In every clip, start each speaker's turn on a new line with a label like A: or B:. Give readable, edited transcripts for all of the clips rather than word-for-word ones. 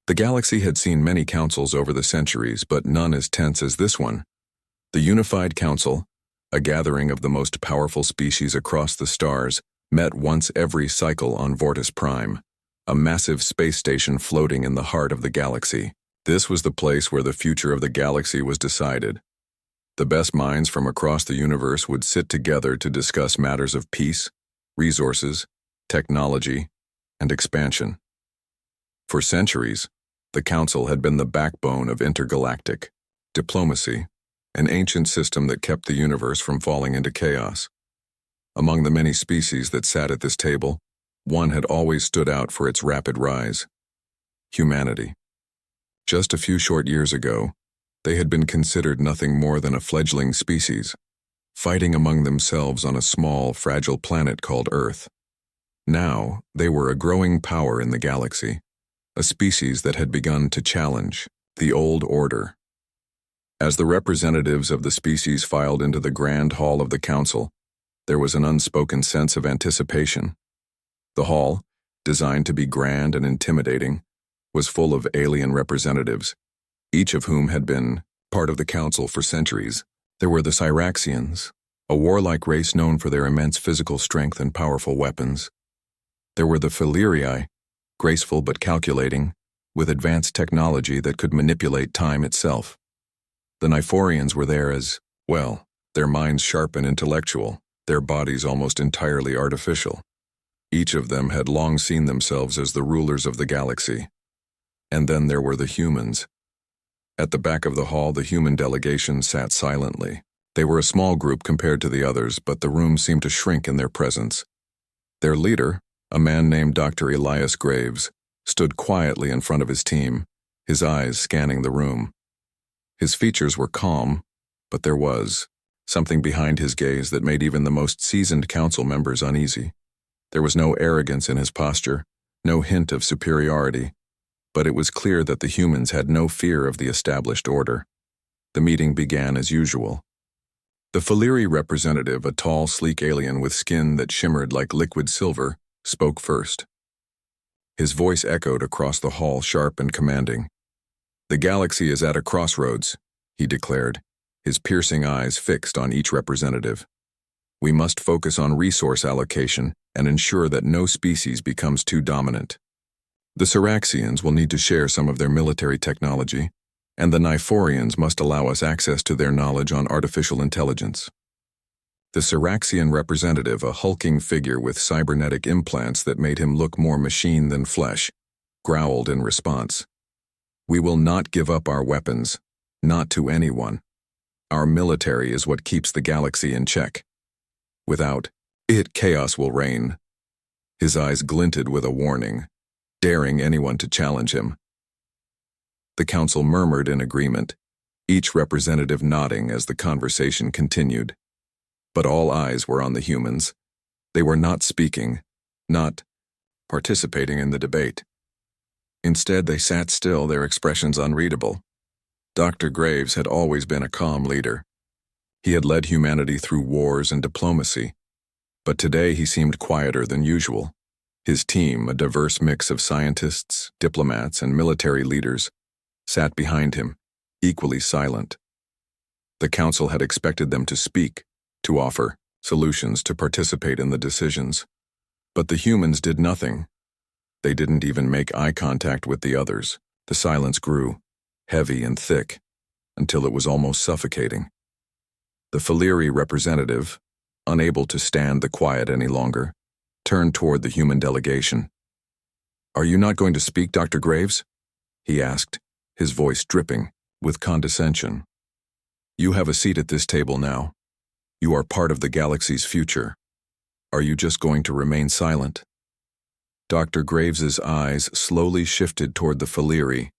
A: The galaxy had seen many councils over the centuries, but none as tense as this one. The Unified Council, a gathering of the most powerful species across the stars, met once every cycle on Vortis Prime, a massive space station floating in the heart of the galaxy. This was the place where the future of the galaxy was decided. The best minds from across the universe would sit together to discuss matters of peace, resources, technology, and expansion. For centuries, the Council had been the backbone of intergalactic diplomacy, an ancient system that kept the universe from falling into chaos. Among the many species that sat at this table, one had always stood out for its rapid rise: humanity. Just a few short years ago, they had been considered nothing more than a fledgling species, fighting among themselves on a small, fragile planet called Earth. Now, they were a growing power in the galaxy, a species that had begun to challenge the old order. As the representatives of the species filed into the Grand Hall of the Council, there was an unspoken sense of anticipation. The hall, designed to be grand and intimidating, was full of alien representatives, each of whom had been part of the Council for centuries. There were the Cyraxians, a warlike race known for their immense physical strength and powerful weapons. There were the Philerii, graceful but calculating, with advanced technology that could manipulate time itself. The Niforians were there as, well, their minds sharp and intellectual, their bodies almost entirely artificial. Each of them had long seen themselves as the rulers of the galaxy. And then there were the humans. At the back of the hall, the human delegation sat silently. They were a small group compared to the others, but the room seemed to shrink in their presence. Their leader, a man named Dr. Elias Graves, stood quietly in front of his team, his eyes scanning the room. His features were calm, but there was something behind his gaze that made even the most seasoned council members uneasy. There was no arrogance in his posture, no hint of superiority, but it was clear that the humans had no fear of the established order. The meeting began as usual. The Philerii representative, a tall, sleek alien with skin that shimmered like liquid silver, spoke first. His voice echoed across the hall, sharp and commanding. "The galaxy is at a crossroads," he declared, his piercing eyes fixed on each representative. "We must focus on resource allocation and ensure that no species becomes too dominant. The Cyraxians will need to share some of their military technology, and the Niforians must allow us access to their knowledge on artificial intelligence." The Cyraxian representative, a hulking figure with cybernetic implants that made him look more machine than flesh, growled in response. "We will not give up our weapons, not to anyone. Our military is what keeps the galaxy in check. Without it, chaos will reign." His eyes glinted with a warning, daring anyone to challenge him. The council murmured in agreement, each representative nodding as the conversation continued. But all eyes were on the humans. They were not speaking, not participating in the debate. Instead, they sat still, their expressions unreadable. Dr. Graves had always been a calm leader. He had led humanity through wars and diplomacy, but today he seemed quieter than usual. His team, a diverse mix of scientists, diplomats, and military leaders, sat behind him, equally silent. The council had expected them to speak, to offer solutions, to participate in the decisions. But the humans did nothing. They didn't even make eye contact with the others. The silence grew, heavy and thick, until it was almost suffocating. The Philerii representative, unable to stand the quiet any longer, turned toward the human delegation. "Are you not going to speak, Dr. Graves?" he asked, his voice dripping with condescension. "You have a seat at this table now. You are part of the galaxy's future. Are you just going to remain silent?" Dr. Graves's eyes slowly shifted toward the Philerii,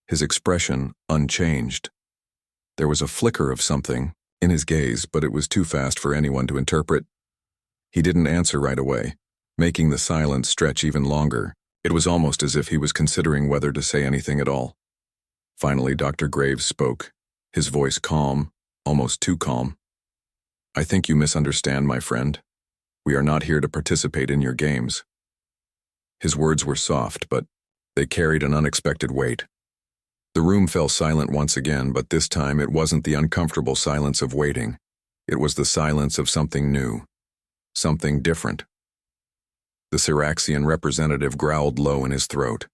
A: his expression unchanged. There was a flicker of something in his gaze, but it was too fast for anyone to interpret. He didn't answer right away, making the silence stretch even longer. It was almost as if he was considering whether to say anything at all. Finally, Dr. Graves spoke, his voice calm, almost too calm. "I think you misunderstand, my friend. We are not here to participate in your games." His words were soft but They carried an unexpected weight. The room fell silent once again, but this time it wasn't the uncomfortable silence of waiting. It was the silence of something new, something different. The Syraxian representative growled low in his throat.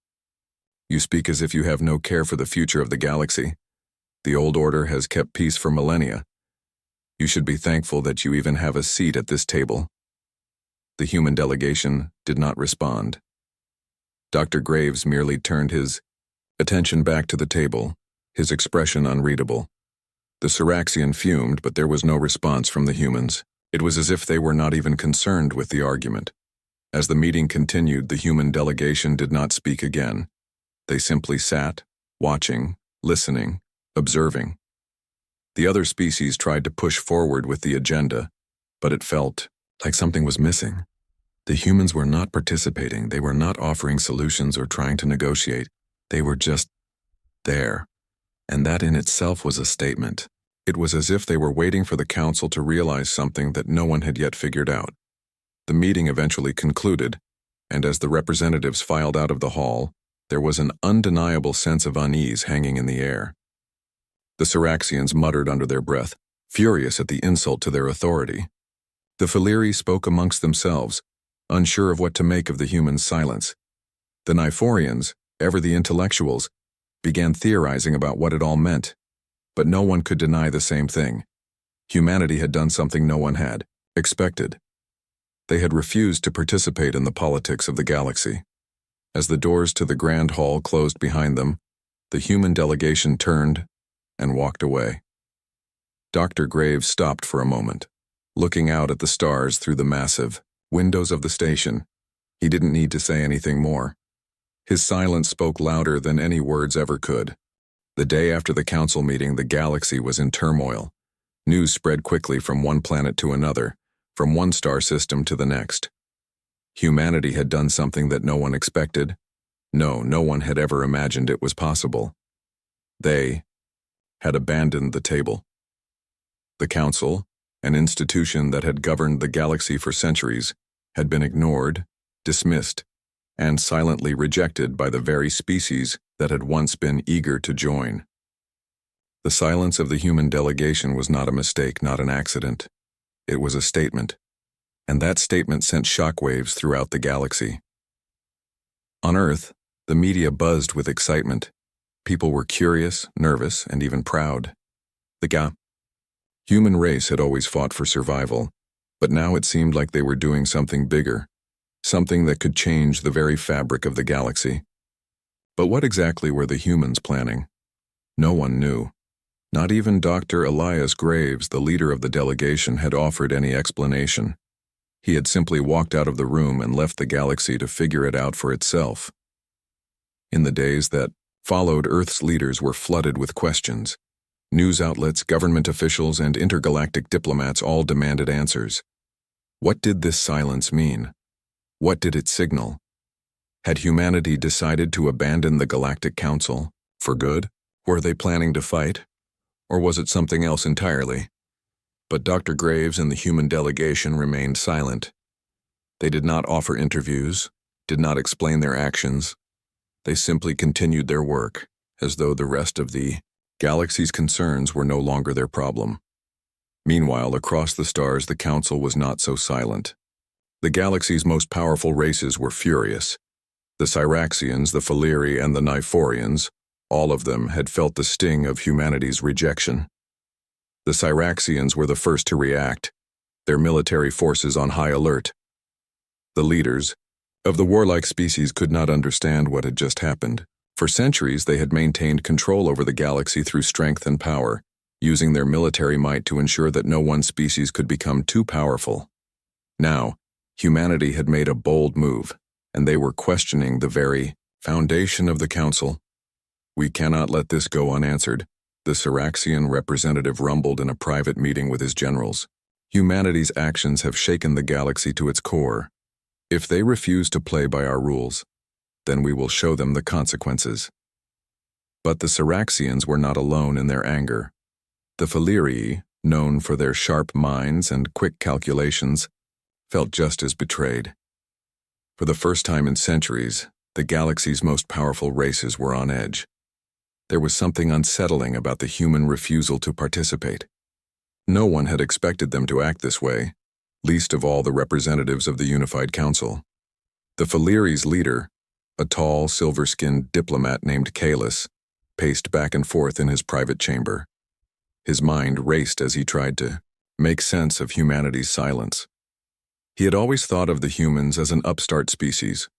A: "You speak as if you have no care for the future of the galaxy. The old order has kept peace for millennia. You should be thankful that you even have a seat at this table." The human delegation did not respond. Dr. Graves merely turned his attention back to the table, his expression unreadable. The Syraxian fumed, but there was no response from the humans. It was as if they were not even concerned with the argument. As the meeting continued, the human delegation did not speak again. They simply sat, watching, listening, observing. The other species tried to push forward with the agenda, but it felt like something was missing. The humans were not participating. They were not offering solutions or trying to negotiate. They were just there. And that in itself was a statement. It was as if they were waiting for the council to realize something that no one had yet figured out. The meeting eventually concluded, and as the representatives filed out of the hall, there was an undeniable sense of unease hanging in the air. The Syraxians muttered under their breath, furious at the insult to their authority. The Faliri spoke amongst themselves, unsure of what to make of the humans' silence. The Niforians, ever the intellectuals, began theorizing about what it all meant, but no one could deny the same thing. Humanity had done something no one had expected. They had refused to participate in the politics of the galaxy. As the doors to the grand hall closed behind them, the human delegation turned and walked away. Dr. Graves stopped for a moment, looking out at the stars through the massive windows of the station. He didn't need to say anything more. His silence spoke louder than any words ever could. The day after the council meeting, the galaxy was in turmoil. News spread quickly from one planet to another, from one star system to the next. Humanity had done something that no one expected. No one had ever imagined it was possible. They had abandoned the table. The council, an institution that had governed the galaxy for centuries, had been ignored, dismissed, and silently rejected by the very species that had once been eager to join. The silence of the human delegation was not a mistake, not an accident. It was a statement, and that statement sent shockwaves throughout the galaxy. On Earth, the media buzzed with excitement. People were curious, nervous, and even proud. The human race had always fought for survival, but now it seemed like they were doing something bigger, something that could change the very fabric of the galaxy. But what exactly were the humans planning? No one knew. Not even Dr. Elias Graves, the leader of the delegation, had offered any explanation. He had simply walked out of the room and left the galaxy to figure it out for itself. In the days that followed, Earth's leaders were flooded with questions. News outlets, government officials, and intergalactic diplomats all demanded answers. What did this silence mean? What did it signal? Had humanity decided to abandon the Galactic Council for good? Were they planning to fight? Or was it something else entirely? But Dr. Graves and the human delegation remained silent. They did not offer interviews, did not explain their actions. They simply continued their work, as though the rest of the galaxy's concerns were no longer their problem. Meanwhile, across the stars, the Council was not so silent. The galaxy's most powerful races were furious. The Syraxians, the Faliri, and the Niforians, all of them had felt the sting of humanity's rejection. The Syraxians were the first to react, their military forces on high alert. The leaders of the warlike species could not understand what had just happened. For centuries, they had maintained control over the galaxy through strength and power, using their military might to ensure that no one species could become too powerful. Now, humanity had made a bold move, and they were questioning the very foundation of the Council. "We cannot let this go unanswered," the Syraxian representative rumbled in a private meeting with his generals. "Humanity's actions have shaken the galaxy to its core. If they refuse to play by our rules, then we will show them the consequences." But the Syraxians were not alone in their anger. The Faliri, known for their sharp minds and quick calculations, felt just as betrayed. For the first time in centuries, The galaxy's most powerful races were on edge. There was something unsettling about the human refusal to participate. No one had expected them to act this way, least of all the representatives of the Unified Council. The Faliri's leader, a tall, silver-skinned diplomat named Kalis, paced back and forth in his private chamber. His mind raced as he tried to make sense of humanity's silence. He had always thought of the humans as an upstart species,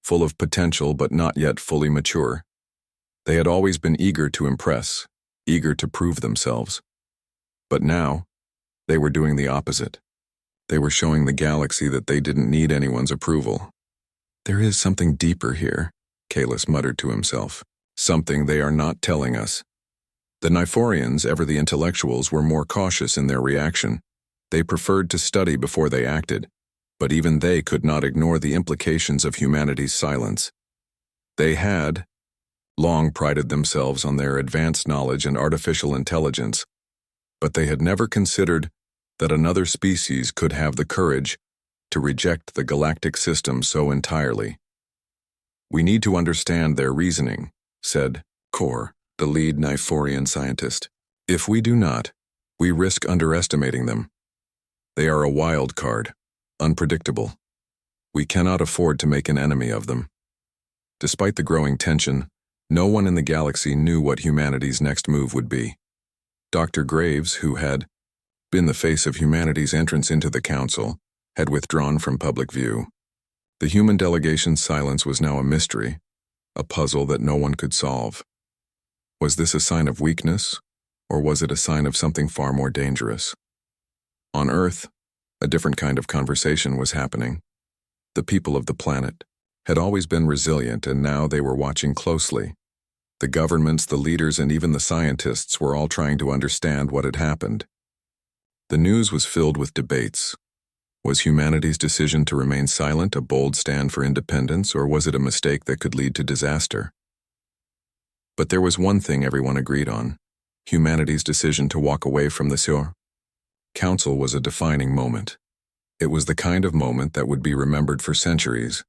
A: full of potential but not yet fully mature. They had always been eager to impress, eager to prove themselves. But now, they were doing the opposite. They were showing the galaxy that they didn't need anyone's approval. "There is something deeper here," Kalis muttered to himself. "Something they are not telling us." The Niforians, ever the intellectuals, were more cautious in their reaction. They preferred to study before they acted, but even they could not ignore the implications of humanity's silence. They had long prided themselves on their advanced knowledge and artificial intelligence, but they had never considered that another species could have the courage to reject the galactic system so entirely. "We need to understand their reasoning," said Kor, the lead Niforian scientist. "If we do not, we risk underestimating them. They are a wild card, unpredictable. We cannot afford to make an enemy of them." Despite the growing tension, no one in the galaxy knew what humanity's next move would be. Dr. Graves, who had been the face of humanity's entrance into the Council, had withdrawn from public view. The human delegation's silence was now a mystery, a puzzle that no one could solve. Was this a sign of weakness, or was it a sign of something far more dangerous? On Earth, a different kind of conversation was happening. The people of the planet had always been resilient, and now they were watching closely. The governments, the leaders, and even the scientists were all trying to understand what had happened. The news was filled with debates. Was humanity's decision to remain silent a bold stand for independence, or was it a mistake that could lead to disaster? But there was one thing everyone agreed on: humanity's decision to walk away from the ShortStories Council was a defining moment. It was the kind of moment that would be remembered for centuries.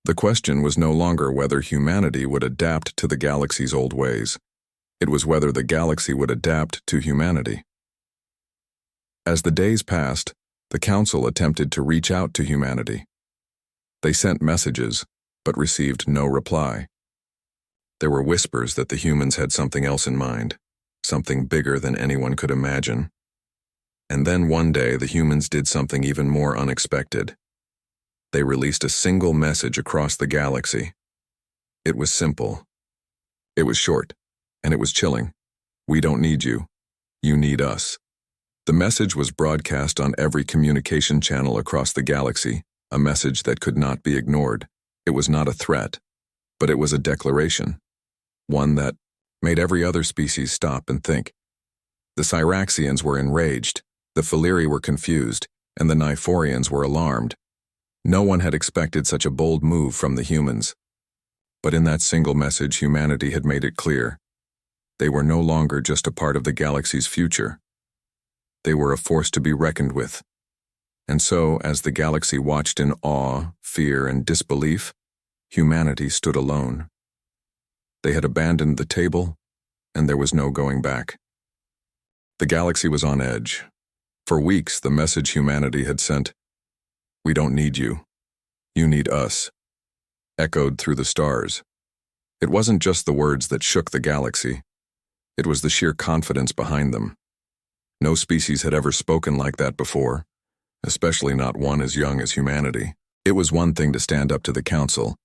A: The question was no longer whether humanity would adapt to the galaxy's old ways. It was whether the galaxy would adapt to humanity. As the days passed, the Council attempted to reach out to humanity. They sent messages, but received no reply. There were whispers that the humans had something else in mind, something bigger than anyone could imagine. And then one day the humans did something even more unexpected. They released a single message across the galaxy. It was simple. It was short, and it was chilling. "We don't need you. You need us." The message was broadcast on every communication channel across the galaxy, a message that could not be ignored. It was not a threat, but it was a declaration, one that made every other species stop and think. The Cyraxians were enraged, the Faliri were confused, and the Niforians were alarmed. No one had expected such a bold move from the humans. But in that single message, humanity had made it clear. They were no longer just a part of the galaxy's future. They were a force to be reckoned with. And so, as the galaxy watched in awe, fear, and disbelief, humanity stood alone. They had abandoned the table, and there was no going back. The galaxy was on edge. For weeks, the message humanity had sent, "We don't need you. You need us," echoed through the stars. It wasn't just the words that shook the galaxy. It was the sheer confidence behind them. No species had ever spoken like that before, especially not one as young as humanity. It was one thing to stand up to the Council,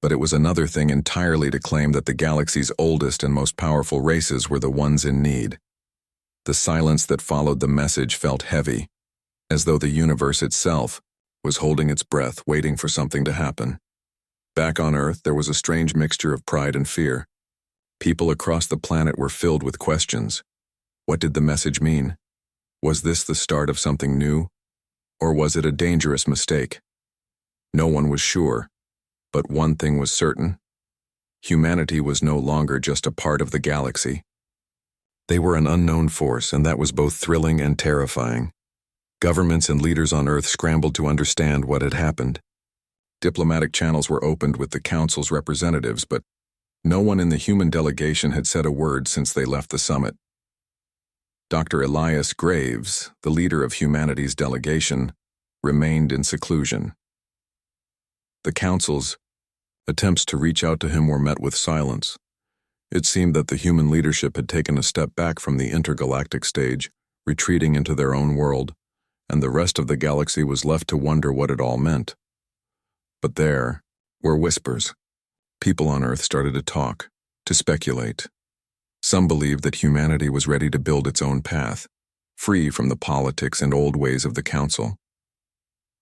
A: but it was another thing entirely to claim that the galaxy's oldest and most powerful races were the ones in need. The silence that followed the message felt heavy, as though the universe itself was holding its breath, waiting for something to happen. Back on Earth, there was a strange mixture of pride and fear. People across the planet were filled with questions. What did the message mean? Was this the start of something new? Or was it a dangerous mistake? No one was sure, but one thing was certain. Humanity was no longer just a part of the galaxy. They were an unknown force, and that was both thrilling and terrifying. Governments and leaders on Earth scrambled to understand what had happened. Diplomatic channels were opened with the Council's representatives, but no one in the human delegation had said a word since they left the summit. Dr. Elias Graves, the leader of humanity's delegation, remained in seclusion. The Council's attempts to reach out to him were met with silence. It seemed that the human leadership had taken a step back from the intergalactic stage, retreating into their own world, and the rest of the galaxy was left to wonder what it all meant. But there were whispers. People on Earth started to talk, to speculate. Some believed that humanity was ready to build its own path, free from the politics and old ways of the Council.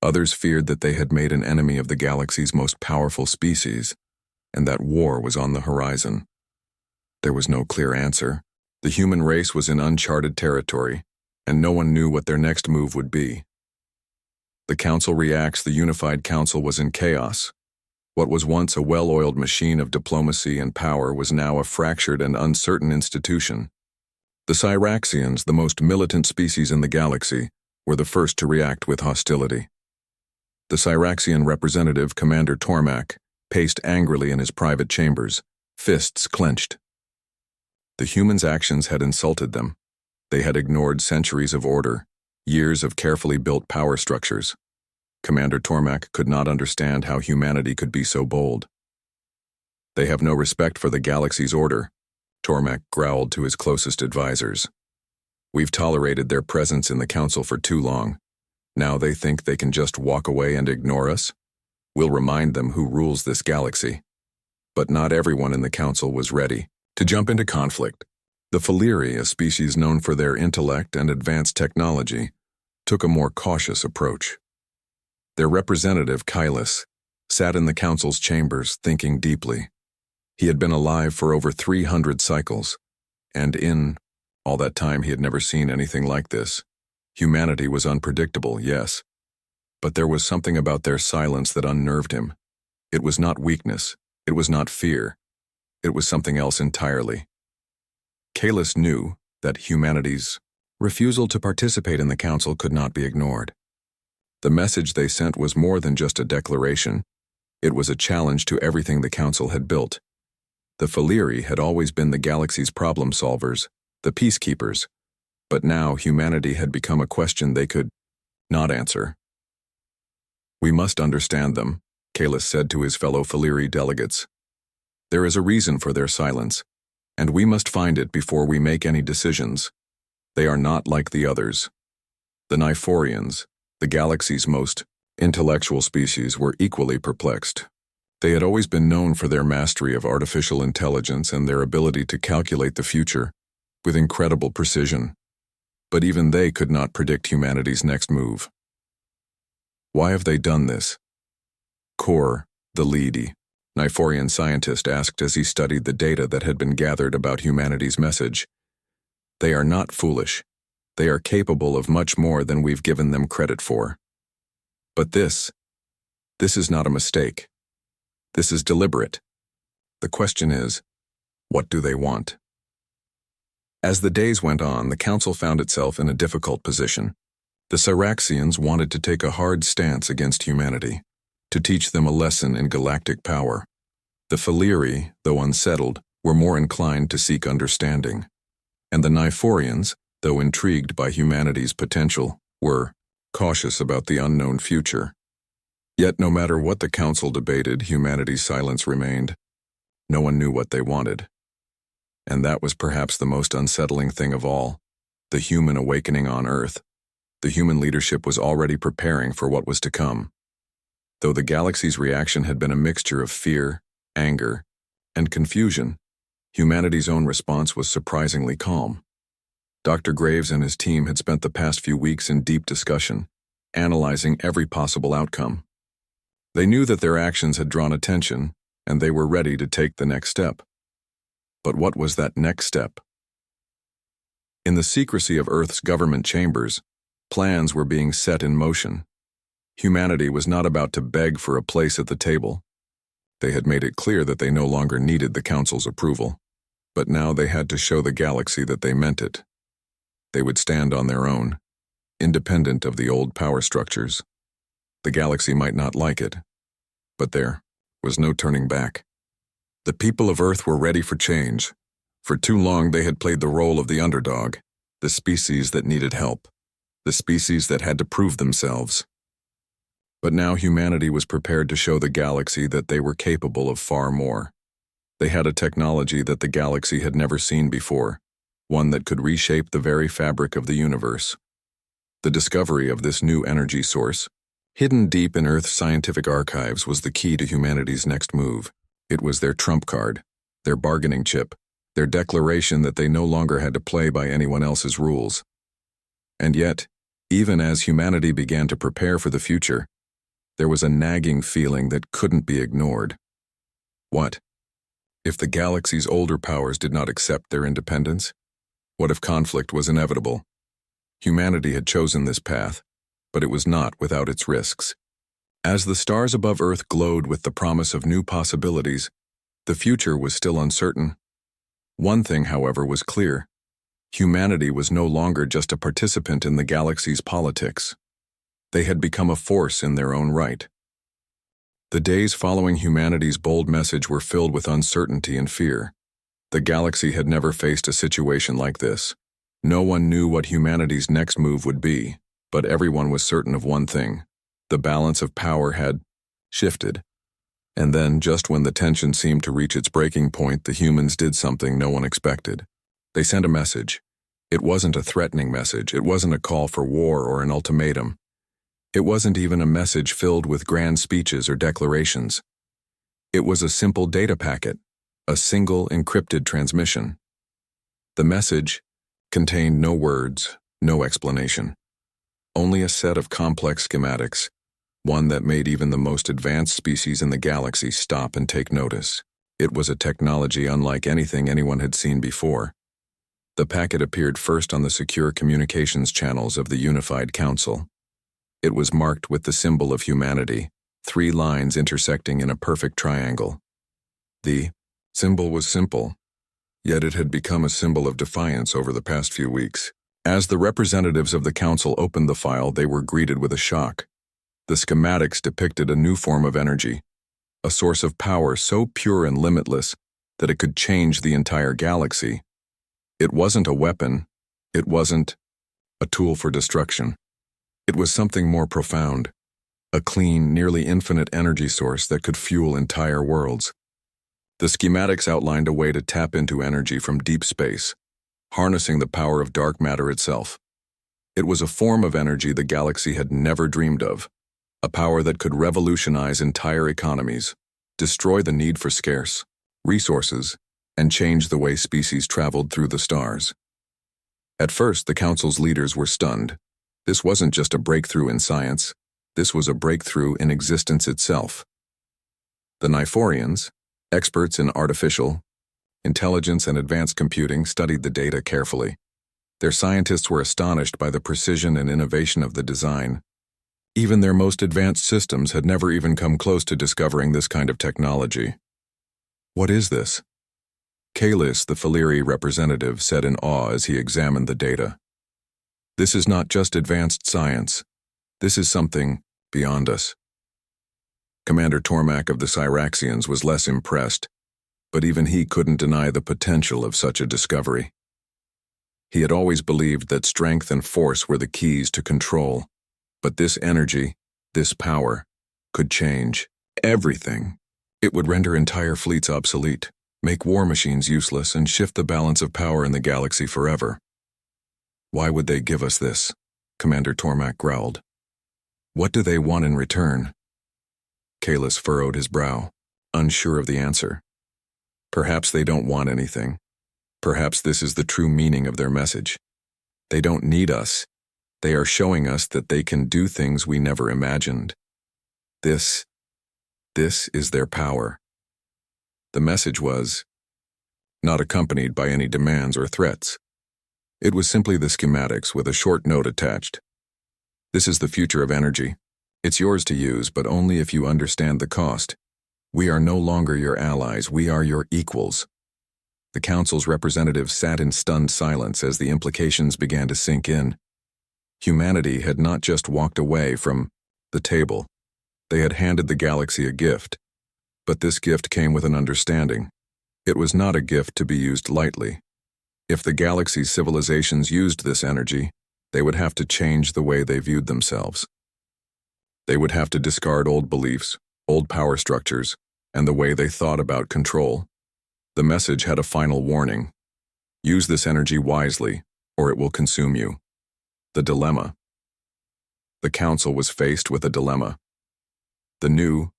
A: Others feared that they had made an enemy of the galaxy's most powerful species, and that war was on the horizon. There was no clear answer. The human race was in uncharted territory, and no one knew what their next move would be. The Council reacts. The unified Council was in chaos. What was once a well-oiled machine of diplomacy and power was now a fractured and uncertain institution. The Cyraxians, the most militant species in the galaxy, were the first to react with hostility. The Cyraxian representative, Commander Tormak, paced angrily in his private chambers, fists clenched. The humans' actions had insulted them. They had ignored centuries of order, years of carefully built power structures. Commander Tormak could not understand how humanity could be so bold. They have no respect for the galaxy's order, Tormak growled to his closest advisors. We've tolerated their presence in the Council for too long. Now they think they can just walk away and ignore us? We'll remind them who rules this galaxy. But not everyone in the Council was ready to jump into conflict. The Faliri, a species known for their intellect and advanced technology, took a more cautious approach. Their representative, Kylus, sat in the Council's chambers thinking deeply. He had been alive for over 300 cycles, and in all that time he had never seen anything like this. Humanity was unpredictable, yes, but there was something about their silence that unnerved him. It was not weakness, it was not fear, it was something else entirely. Kylus knew that humanity's refusal to participate in the Council could not be ignored. The message they sent was more than just a declaration. It was a challenge to everything the Council had built. The Faliri had always been the galaxy's problem solvers, the peacekeepers, but now humanity had become a question they could not answer. We must understand them, Kylus said to his fellow Faliri delegates. There is a reason for their silence, and we must find it before we make any decisions. They are not like the others. The Niforians, the galaxy's most intellectual species, were equally perplexed. They had always been known for their mastery of artificial intelligence and their ability to calculate the future with incredible precision. But even they could not predict humanity's next move. Why have they done this? Kor, the lead Niforian scientist, asked as he studied the data that had been gathered about humanity's message. They are not foolish. They are capable of much more than we've given them credit for. But this is not a mistake. This is deliberate. The question is, what do they want? As the days went on, the Council found itself in a difficult position. The Cyraxians wanted to take a hard stance against humanity, to teach them a lesson in galactic power. The Faliri, though unsettled, were more inclined to seek understanding. And the Niforians, though intrigued by humanity's potential, were cautious about the unknown future. Yet no matter what the Council debated, humanity's silence remained. No one knew what they wanted. And that was perhaps the most unsettling thing of all, the human awakening on Earth. The human leadership was already preparing for what was to come. Though the galaxy's reaction had been a mixture of fear, anger, and confusion, humanity's own response was surprisingly calm. Dr. Graves and his team had spent the past few weeks in deep discussion, analyzing every possible outcome. They knew that their actions had drawn attention, and they were ready to take the next step. But what was that next step? In the secrecy of Earth's government chambers, plans were being set in motion. Humanity was not about to beg for a place at the table. They had made it clear that they no longer needed the Council's approval, but now they had to show the galaxy that they meant it. They would stand on their own, independent of the old power structures. The galaxy might not like it, But there was no turning back. The people of Earth were ready for change. For too long they had played the role of the underdog, the species that needed help, the species that had to prove themselves. But now humanity was prepared to show the galaxy that they were capable of far more. They had a technology that the galaxy had never seen before, one that could reshape the very fabric of the universe. The discovery of this new energy source, hidden deep in Earth's scientific archives, was the key to humanity's next move. It was their trump card, their bargaining chip, their declaration that they no longer had to play by anyone else's rules. And yet, even as humanity began to prepare for the future, there was a nagging feeling that couldn't be ignored. What if the galaxy's older powers did not accept their independence? What if conflict was inevitable? Humanity had chosen this path, but it was not without its risks. As the stars above Earth glowed with the promise of new possibilities, the future was still uncertain. One thing, however, was clear. Humanity was no longer just a participant in the galaxy's politics. They had become a force in their own right. The days following humanity's bold message were filled with uncertainty and fear. The galaxy had never faced a situation like this. No one knew what humanity's next move would be, but everyone was certain of one thing. The balance of power had shifted. And then, just when the tension seemed to reach its breaking point, the humans did something no one expected. They sent a message. It wasn't a threatening message. It wasn't a call for war or an ultimatum. It wasn't even a message filled with grand speeches or declarations. It was a simple data packet, a single encrypted transmission. The message contained no words, no explanation. Only a set of complex schematics, one that made even the most advanced species in the galaxy stop and take notice. It was a technology unlike anything anyone had seen before. The packet appeared first on the secure communications channels of the Unified Council. It was marked with the symbol of humanity, 3 lines intersecting in a perfect triangle. The symbol was simple, yet it had become a symbol of defiance over the past few weeks. As the representatives of the council opened the file, they were greeted with a shock. The schematics depicted a new form of energy, a source of power so pure and limitless that it could change the entire galaxy. It wasn't a weapon. It wasn't a tool for destruction. It was something more profound, a clean, nearly infinite energy source that could fuel entire worlds. The schematics outlined a way to tap into energy from deep space, harnessing the power of dark matter itself. It was a form of energy the galaxy had never dreamed of, a power that could revolutionize entire economies, destroy the need for scarce resources, and change the way species traveled through the stars. At first, the Council's leaders were stunned. This wasn't just a breakthrough in science. This was a breakthrough in existence itself. The Niforians, experts in artificial intelligence and advanced computing, studied the data carefully. Their scientists were astonished by the precision and innovation of the design. Even their most advanced systems had never even come close to discovering this kind of technology. "What is this?" Kalis, the Faliri representative, said in awe as he examined the data. "This is not just advanced science. This is something beyond us." Commander Tormak of the Cyraxians was less impressed, but even he couldn't deny the potential of such a discovery. He had always believed that strength and force were the keys to control, but this energy, this power, could change everything. It would render entire fleets obsolete, make war machines useless, and shift the balance of power in the galaxy forever. "Why would they give us this?" Commander Tormak growled. "What do they want in return?" Kalis furrowed his brow, unsure of the answer. Perhaps they don't want anything. Perhaps this is the true meaning of their message. They don't need us. They are showing us that they can do things we never imagined. This is their power. The message was not accompanied by any demands or threats. It was simply the schematics with a short note attached. "This is the future of energy. It's yours to use, but only if you understand the cost. We are no longer your allies, we are your equals." The Council's representatives sat in stunned silence as the implications began to sink in. Humanity had not just walked away from the table. They had handed the galaxy a gift, but this gift came with an understanding. It was not a gift to be used lightly. If the galaxy's civilizations used this energy, they would have to change the way they viewed themselves. They would have to discard old beliefs, old power structures, and the way they thought about control. The message had a final warning. Use this energy wisely, or it will consume you. The dilemma. The Council was faced with a dilemma. The new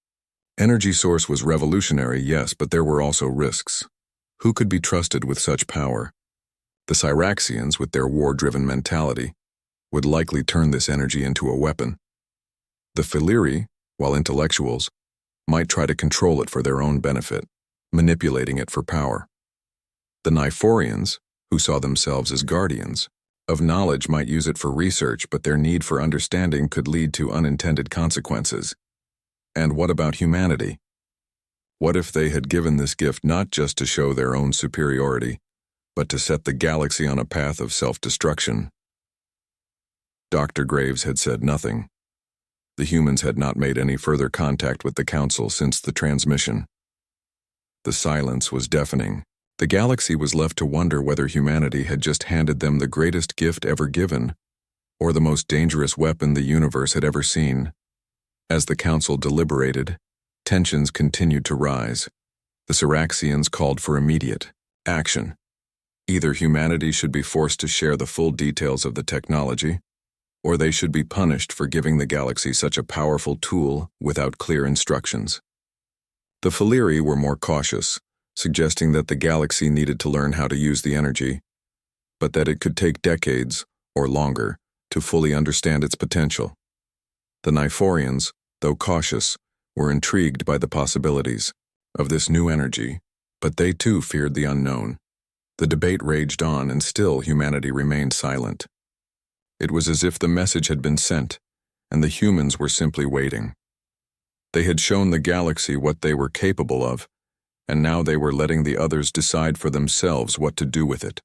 A: energy source was revolutionary, yes, but there were also risks. Who could be trusted with such power? The Cyraxians, with their war-driven mentality, would likely turn this energy into a weapon. The Filiri, while intellectuals, might try to control it for their own benefit, manipulating it for power. The Niforians, who saw themselves as guardians of knowledge, might use it for research, but their need for understanding could lead to unintended consequences. And what about humanity? What if they had given this gift not just to show their own superiority, but to set the galaxy on a path of self-destruction? Dr. Graves had said nothing. The humans had not made any further contact with the Council since the transmission. The silence was deafening. The galaxy was left to wonder whether humanity had just handed them the greatest gift ever given, or the most dangerous weapon the universe had ever seen. As the Council deliberated, tensions continued to rise. The Cyraxians called for immediate action. Either humanity should be forced to share the full details of the technology, or they should be punished for giving the galaxy such a powerful tool without clear instructions. The Filiri were more cautious, suggesting that the galaxy needed to learn how to use the energy, but that it could take decades, or longer, to fully understand its potential. The Niforians, though cautious, were intrigued by the possibilities of this new energy, but they too feared the unknown. The debate raged on, and still humanity remained silent. It was as if the message had been sent, and the humans were simply waiting. They had shown the galaxy what they were capable of, and now they were letting the others decide for themselves what to do with it.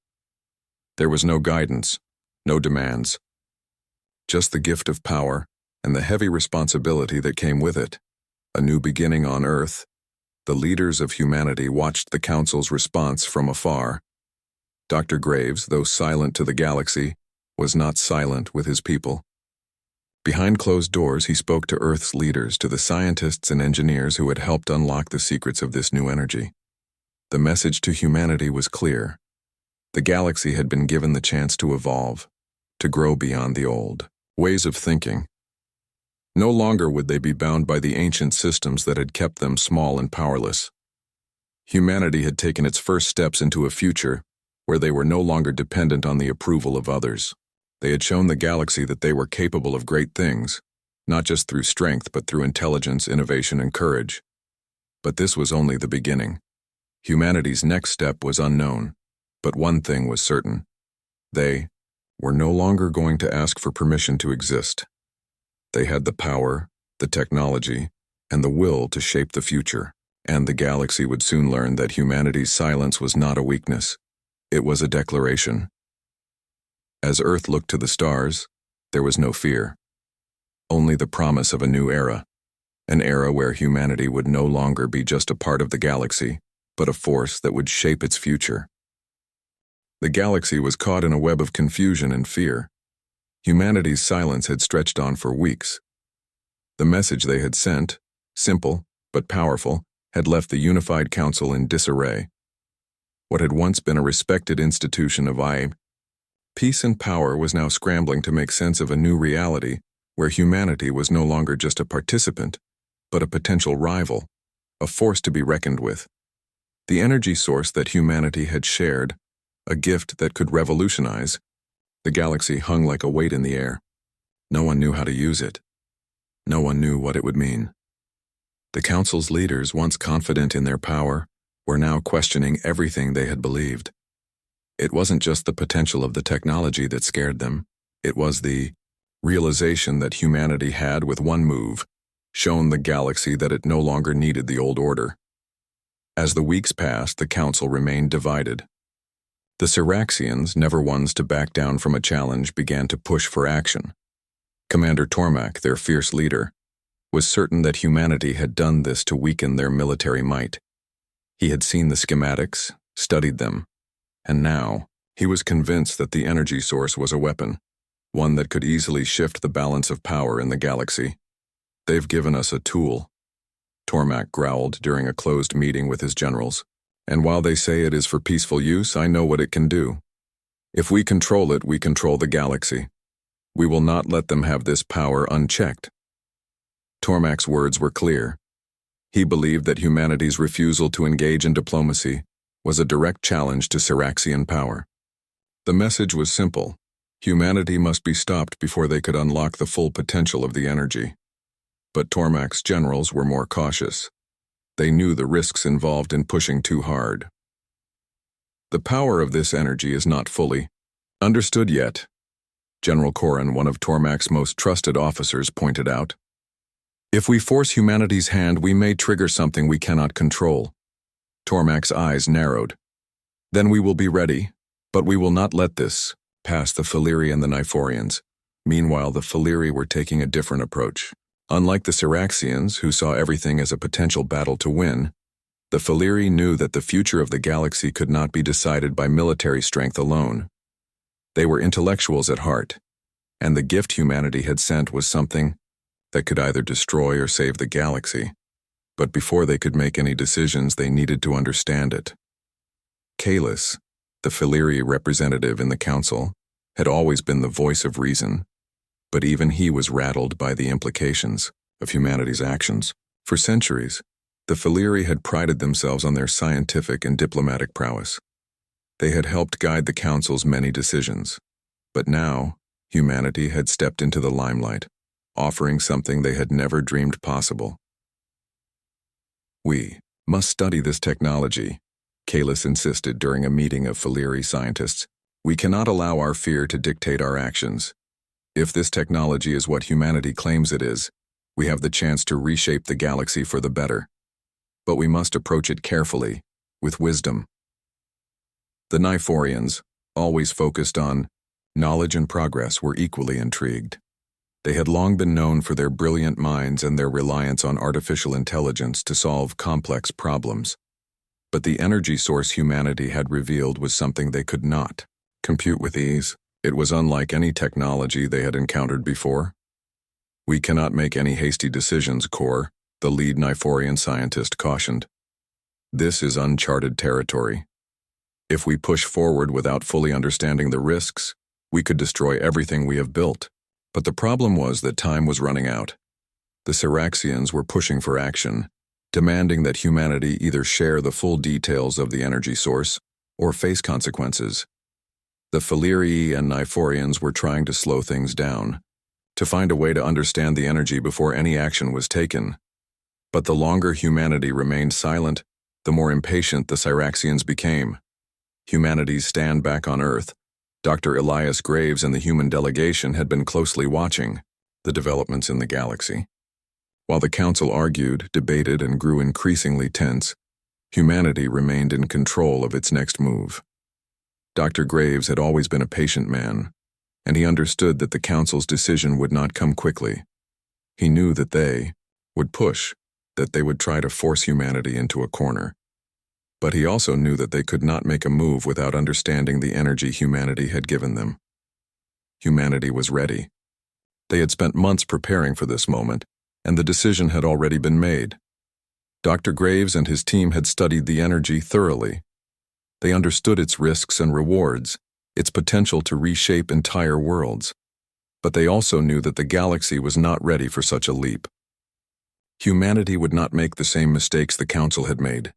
A: There was no guidance, no demands, just the gift of power and the heavy responsibility that came with it. A new beginning on Earth. The leaders of humanity watched the Council's response from afar. Dr. Graves, though silent to the galaxy, was not silent with his people. Behind closed doors, he spoke to Earth's leaders, to the scientists and engineers who had helped unlock the secrets of this new energy. The message to humanity was clear. The galaxy had been given the chance to evolve, to grow beyond the old ways of thinking. No longer would they be bound by the ancient systems that had kept them small and powerless. Humanity had taken its first steps into a future where they were no longer dependent on the approval of others. They had shown the galaxy that they were capable of great things, not just through strength but through intelligence, innovation, and courage. But this was only the beginning. Humanity's next step was unknown, but one thing was certain. They were no longer going to ask for permission to exist. They had the power, the technology, and the will to shape the future, and the galaxy would soon learn that humanity's silence was not a weakness. It was a declaration. As Earth looked to the stars, there was no fear. Only the promise of a new era. An era where humanity would no longer be just a part of the galaxy, but a force that would shape its future. The galaxy was caught in a web of confusion and fear. Humanity's silence had stretched on for weeks. The message they had sent, simple but powerful, had left the unified council in disarray. What had once been a respected institution of peace and power was now scrambling to make sense of a new reality where humanity was no longer just a participant, but a potential rival, a force to be reckoned with. The energy source that humanity had shared, a gift that could revolutionize, the galaxy hung like a weight in the air. No one knew how to use it. No one knew what it would mean. The council's leaders, once confident in their power, were now questioning everything they had believed. It wasn't just the potential of the technology that scared them. It was the realization that humanity had, with one move, shown the galaxy that it no longer needed the old order. As the weeks passed, the council remained divided. The Cyraxians, never ones to back down from a challenge, began to push for action. Commander Tormak, their fierce leader, was certain that humanity had done this to weaken their military might. He had seen the schematics, studied them, and now he was convinced that the energy source was a weapon, one that could easily shift the balance of power in the galaxy. "They've given us a tool," Tormak growled during a closed meeting with his generals. "And while they say it is for peaceful use, I know what it can do. If we control it, we control the galaxy. We will not let them have this power unchecked." Tormak's words were clear. He believed that humanity's refusal to engage in diplomacy was a direct challenge to Siraxian power. The message was simple: humanity must be stopped before they could unlock the full potential of the energy. But Tormak's generals were more cautious. They knew the risks involved in pushing too hard. "The power of this energy is not fully understood yet," General Corrin, one of Tormak's most trusted officers, pointed out. "If we force humanity's hand, we may trigger something we cannot control." Tormak's eyes narrowed. "Then we will be ready, but we will not let this pass the Faliri and the Niforians." Meanwhile, the Faliri were taking a different approach. Unlike the Siraxians, who saw everything as a potential battle to win, the Faliri knew that the future of the galaxy could not be decided by military strength alone. They were intellectuals at heart, and the gift humanity had sent was something that could either destroy or save the galaxy. But before they could make any decisions, they needed to understand it. Kalis, the Faliri representative in the council, had always been the voice of reason, but even he was rattled by the implications of humanity's actions. For centuries, the Faliri had prided themselves on their scientific and diplomatic prowess. They had helped guide the council's many decisions. But now, humanity had stepped into the limelight, offering something they had never dreamed possible. "We must study this technology," Kalis insisted during a meeting of Faliri scientists. "We cannot allow our fear to dictate our actions. If this technology is what humanity claims it is, we have the chance to reshape the galaxy for the better. But we must approach it carefully, with wisdom." The Niforians, always focused on knowledge and progress, were equally intrigued. They had long been known for their brilliant minds and their reliance on artificial intelligence to solve complex problems. But the energy source humanity had revealed was something they could not compute with ease. It was unlike any technology they had encountered before. "We cannot make any hasty decisions, Kor," the lead Niforian scientist cautioned. "This is uncharted territory. If we push forward without fully understanding the risks, we could destroy everything we have built." But the problem was that time was running out. The Siraxians were pushing for action, demanding that humanity either share the full details of the energy source or face consequences. The Faliri and Niforians were trying to slow things down, to find a way to understand the energy before any action was taken. But the longer humanity remained silent, the more impatient the Siraxians became. Humanity's stand back on Earth, Dr. Elias Graves and the human delegation had been closely watching the developments in the galaxy. While the council argued, debated, and grew increasingly tense, humanity remained in control of its next move. Dr. Graves had always been a patient man, and he understood that the council's decision would not come quickly. He knew that they would push, that they would try to force humanity into a corner. But he also knew that they could not make a move without understanding the energy humanity had given them. Humanity was ready. They had spent months preparing for this moment, and the decision had already been made. Dr. Graves and his team had studied the energy thoroughly. They understood its risks and rewards, its potential to reshape entire worlds. But they also knew that the galaxy was not ready for such a leap. Humanity would not make the same mistakes the Council had made.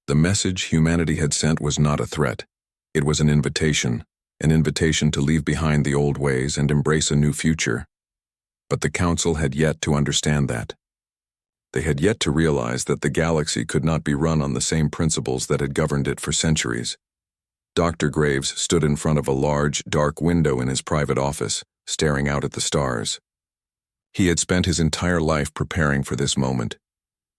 A: The message humanity had sent was not a threat. It was an invitation to leave behind the old ways and embrace a new future. But the Council had yet to understand that. They had yet to realize that the galaxy could not be run on the same principles that had governed it for centuries. Dr. Graves stood in front of a large, dark window in his private office, staring out at the stars. He had spent his entire life preparing for this moment.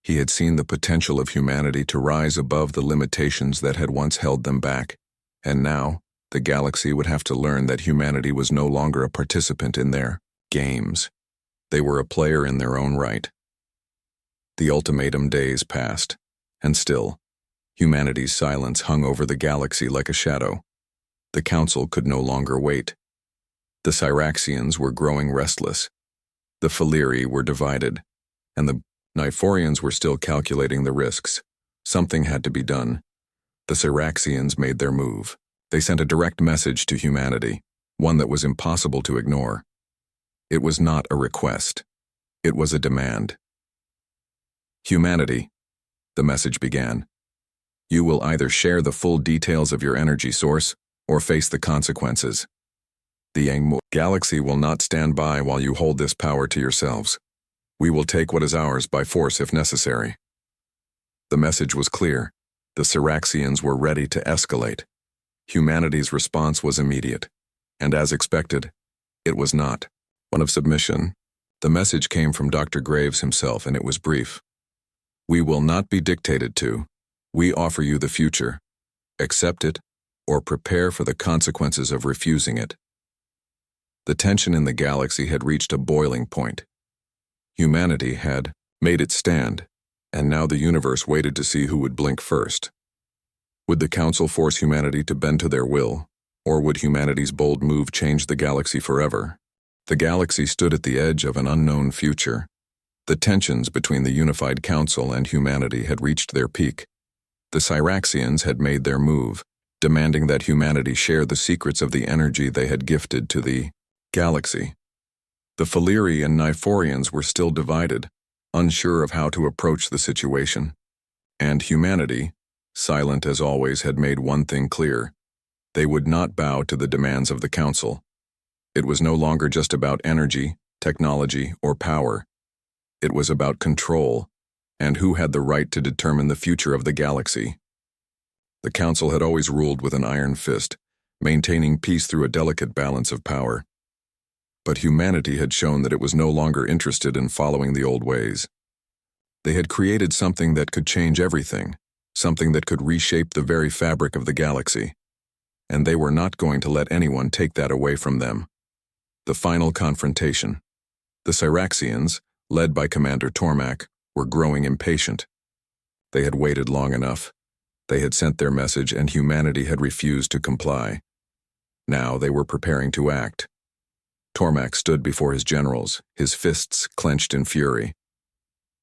A: He had seen the potential of humanity to rise above the limitations that had once held them back, and now the galaxy would have to learn that humanity was no longer a participant in their games. They were a player in their own right. The ultimatum days passed, and still, humanity's silence hung over the galaxy like a shadow. The Council could no longer wait. The Cyraxians were growing restless. The Faliri were divided, and the Niforians were still calculating the risks. Something had to be done. The Cyraxians made their move. They sent a direct message to humanity, one that was impossible to ignore. It was not a request. It was a demand. Humanity, the message began. You will either share the full details of your energy source or face the consequences. The Yang Galaxy will not stand by while you hold this power to yourselves. We will take what is ours by force if necessary. The message was clear. The Cyraxians were ready to escalate. Humanity's response was immediate, and as expected, it was not one of submission. The message came from Dr. Graves himself, and it was brief. We will not be dictated to. We offer you the future. Accept it, or prepare for the consequences of refusing it. The tension in the galaxy had reached a boiling point. Humanity had made its stand, and now the universe waited to see who would blink first. Would the Council force humanity to bend to their will, or would humanity's bold move change the galaxy forever? The galaxy stood at the edge of an unknown future. The tensions between the unified Council and humanity had reached their peak. The Cyraxians had made their move, demanding that humanity share the secrets of the energy they had gifted to the galaxy. The Faliri and Niforians were still divided, unsure of how to approach the situation. And humanity, silent as always, had made one thing clear. They would not bow to the demands of the Council. It was no longer just about energy, technology, or power. It was about control, and who had the right to determine the future of the galaxy. The Council had always ruled with an iron fist, maintaining peace through a delicate balance of power. But humanity had shown that it was no longer interested in following the old ways. They had created something that could change everything, something that could reshape the very fabric of the galaxy. And they were not going to let anyone take that away from them. The final confrontation. The Cyraxians, led by Commander Tormak, were growing impatient. They had waited long enough. They had sent their message, and humanity had refused to comply. Now they were preparing to act. Tormak stood before his generals, his fists clenched in fury.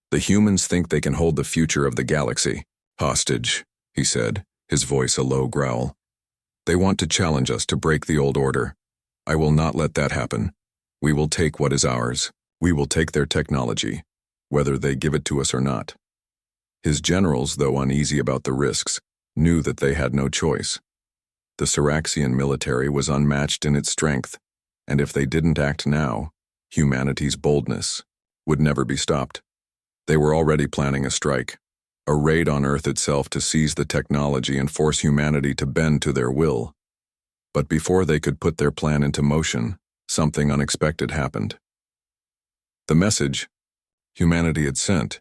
A: The humans think they can hold the future of the galaxy hostage, he said, his voice a low growl. They want to challenge us to break the old order. I will not let that happen. We will take what is ours. We will take their technology, whether they give it to us or not. His generals, though uneasy about the risks, knew that they had no choice. The Cyraxian military was unmatched in its strength, and if they didn't act now, humanity's boldness would never be stopped. They were already planning a strike, a raid on Earth itself to seize the technology and force humanity to bend to their will. But before they could put their plan into motion, something unexpected happened. The message humanity had sent,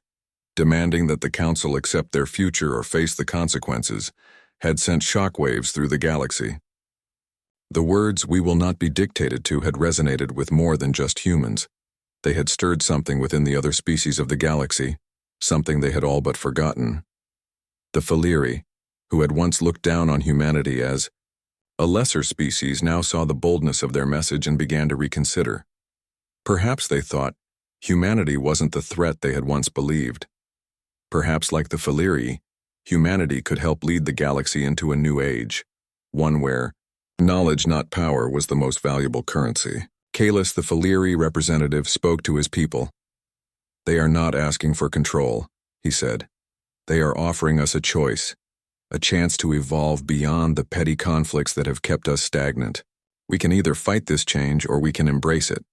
A: demanding that the Council accept their future or face the consequences, had sent shockwaves through the galaxy. The words, "we will not be dictated to," had resonated with more than just humans. They had stirred something within the other species of the galaxy, something they had all but forgotten. The Faliri, who had once looked down on humanity as a lesser species, now saw the boldness of their message and began to reconsider. Perhaps, they thought, humanity wasn't the threat they had once believed. Perhaps, like the Faliri, humanity could help lead the galaxy into a new age, one where knowledge, not power, was the most valuable currency. Kalis, the Faliri representative, spoke to his people. They are not asking for control, he said. They are offering us a choice, a chance to evolve beyond the petty conflicts that have kept us stagnant. We can either fight this change or we can embrace it.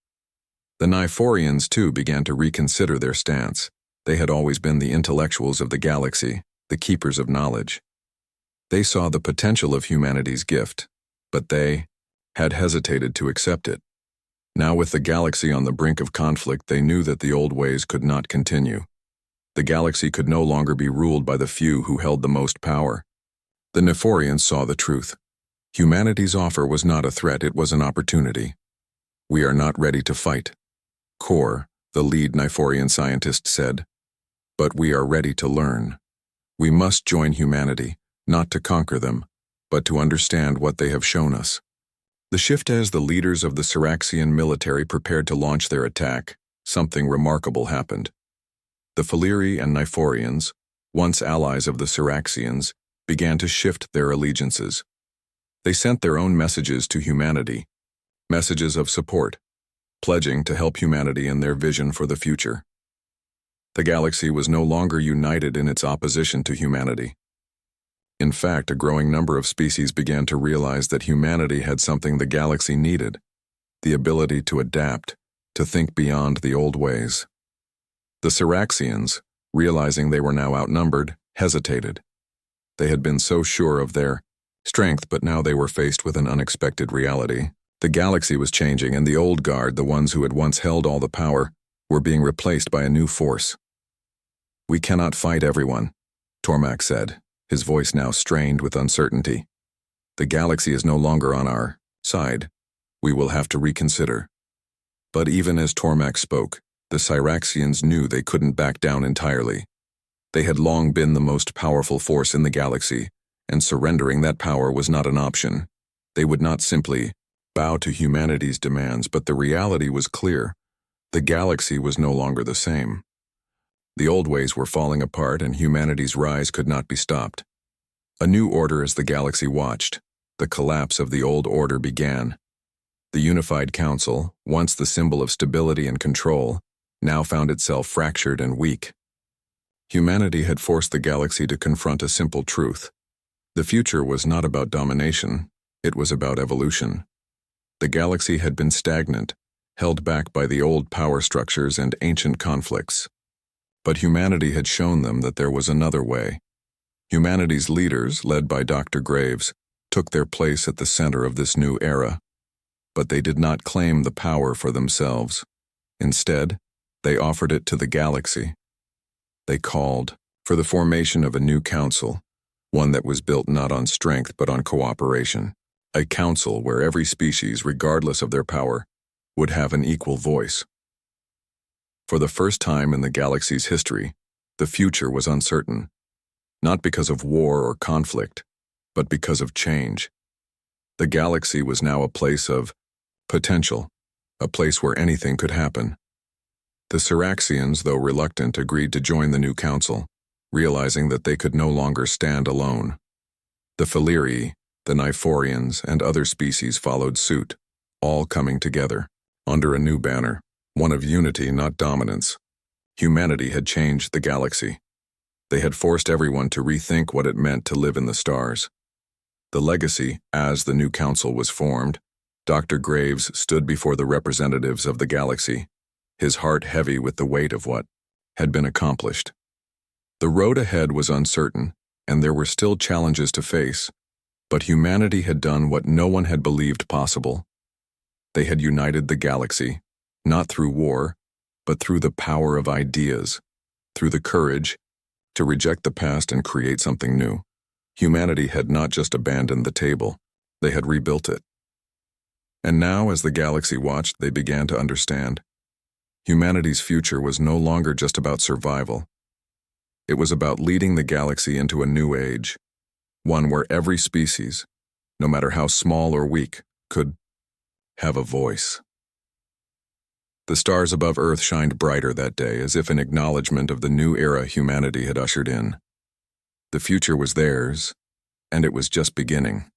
A: The Niforians, too, began to reconsider their stance. They had always been the intellectuals of the galaxy, the keepers of knowledge. They saw the potential of humanity's gift, but they had hesitated to accept it. Now, with the galaxy on the brink of conflict, they knew that the old ways could not continue. The galaxy could no longer be ruled by the few who held the most power. The Niforians saw the truth. Humanity's offer was not a threat, it was an opportunity. We are not ready to fight. Core, the lead Niforian scientist said. But we are ready to learn. We must join humanity, not to conquer them, but to understand what they have shown us. The shift as the leaders of the Syraxian military prepared to launch their attack, something remarkable happened. The Faliri and Niforians, once allies of the Syraxians, began to shift their allegiances. They sent their own messages to humanity, messages of support, pledging to help humanity in their vision for the future. The galaxy was no longer united in its opposition to humanity. In fact, a growing number of species began to realize that humanity had something the galaxy needed, the ability to adapt, to think beyond the old ways. The Syraxians, realizing they were now outnumbered, hesitated. They had been so sure of their strength, but now they were faced with an unexpected reality. The galaxy was changing, and the old guard, the ones who had once held all the power, were being replaced by a new force. "We cannot fight everyone," Tormak said, his voice now strained with uncertainty. "The galaxy is no longer on our side. We will have to reconsider." But even as Tormak spoke, the Syraxians knew they couldn't back down entirely. They had long been the most powerful force in the galaxy, and surrendering that power was not an option. They would not simply bow to humanity's demands, but the reality was clear. The galaxy was no longer the same. The old ways were falling apart, and humanity's rise could not be stopped. A new order as the galaxy watched. The collapse of the old order began. The unified council, once the symbol of stability and control, now found itself fractured and weak. Humanity had forced the galaxy to confront a simple truth. The future was not about domination, it was about evolution. The galaxy had been stagnant, held back by the old power structures and ancient conflicts. But humanity had shown them that there was another way. Humanity's leaders, led by Dr. Graves, took their place at the center of this new era. But they did not claim the power for themselves. Instead, they offered it to the galaxy. They called for the formation of a new council, one that was built not on strength but on cooperation. A council where every species, regardless of their power, would have an equal voice. For the first time in the galaxy's history, the future was uncertain, not because of war or conflict, but because of change. The galaxy was now a place of potential, a place where anything could happen. The Syraxians, though reluctant, agreed to join the new council, realizing that they could no longer stand alone. The Faliri, the Niforians, and other species followed suit, all coming together, under a new banner. One of unity, not dominance. Humanity had changed the galaxy. They had forced everyone to rethink what it meant to live in the stars. The legacy, as the new council was formed, Dr. Graves stood before the representatives of the galaxy, his heart heavy with the weight of what had been accomplished. The road ahead was uncertain, and there were still challenges to face, but humanity had done what no one had believed possible. They had united the galaxy, not through war, but through the power of ideas, through the courage to reject the past and create something new. Humanity had not just abandoned the table, they had rebuilt it. And now, as the galaxy watched, they began to understand. Humanity's future was no longer just about survival. It was about leading the galaxy into a new age, one where every species, no matter how small or weak, could have a voice. The stars above Earth shined brighter that day, as if in acknowledgement of the new era humanity had ushered in. The future was theirs, and it was just beginning.